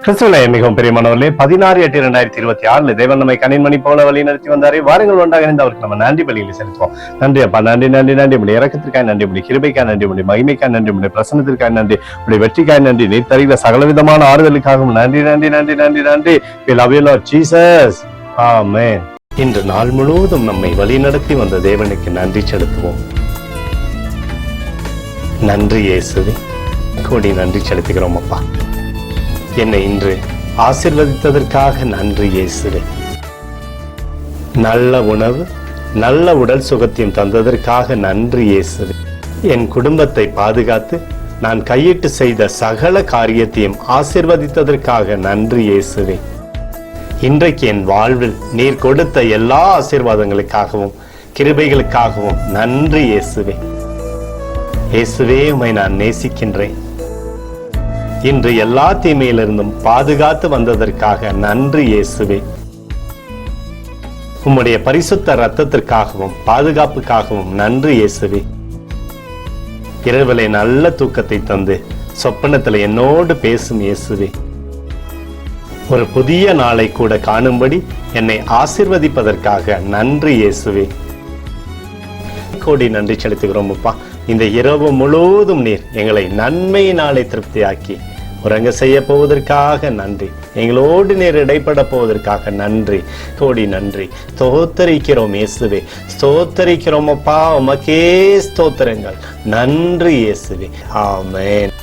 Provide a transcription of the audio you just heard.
கிறிஸ்துவிலே மிகவும் பிரியமானவர்களே, 16/8/2026 தேவன் நம்மை கனிமணி போல வழி நடத்தி வந்தாரே. வாருங்கள் ஒன்றாக இணைந்து அவருக்கு நம்ம நன்றி பலியில் செலுத்துவோம். நன்றி அப்பா, நன்றி நன்றி நன்றி. உடைய இறக்கத்திற்காக நன்றி, உடைய கிருபைக்காக நன்றி, உடைய மகிமைக்காக நன்றி, உடைய பிரசன்னத்திற்காக நன்றி, உடைய வெற்றிக்காக நன்றி, நீ தருகிற சகலவிதமான ஆறுதலுக்காகவும் நன்றி நன்றி நன்றி நன்றி நன்றி. We love you Lord Jesus. ஆமென். இன்று நாள் முழுவதும் நம்மை வழி நடத்தி வந்த தேவனுக்கு நன்றி செலுத்துவோம். நன்றி இயேசுவே, கோடி நன்றி செலுத்துகிறோம் அப்பா. என்னை இன்று ஆசீர்வதித்ததற்காக நன்றி இயேசுவே. நல்ல உணவு, நல்ல உடல் சுகத்தையும் தந்ததற்காக நன்றி இயேசுவே. என் குடும்பத்தை பாதுகாத்து நான் கையிட்டு செய்த சகல காரியத்தையும் ஆசீர்வதித்ததற்காக நன்றி இயேசுவே. இன்றைக்கு என் வாழ்வில் நீர் கொடுத்த எல்லா ஆசீர்வாதங்களுக்காகவும் கிருபைகளுக்காகவும் நன்றி இயேசுவே. இயேசுவே, உம்மை நான் நேசிக்கின்றேன். இன்று எல்லா தீமையிலிருந்தும் பாதுகாத்து வந்ததற்காக நன்றி இயேசுவே. உம்முடைய பரிசுத்த இரத்தத்திற்காகவும் பாதுகாப்புக்காகவும் நன்றி இயேசுவே. இரவிலே நல்ல தூக்கத்தை தந்து சொப்பனத்தில் என்னோடு பேசும் இயேசுவே. ஒரு புதிய நாளை கூட காணும்படி என்னை ஆசீர்வதிப்பதற்காக நன்றி இயேசுவே. கோடி நன்றி செலுத்துகிறோம் அப்பா. இந்த இரவு முழுவதும் நீர் எங்களை நன்மையினாலே திருப்தியாக்கி உறங்க செய்ய போவதற்காக நன்றி. எங்களோடு நீர் இடைப்பட போவதற்காக நன்றி, கோடி நன்றி. ஸ்தோத்தரிக்கிறோம் இயேசுவே, ஸ்தோத்தரிக்கிறோம் அப்பா. உமக்கே ஸ்தோத்திரங்கள். நன்றி இயேசுவே. ஆமென்.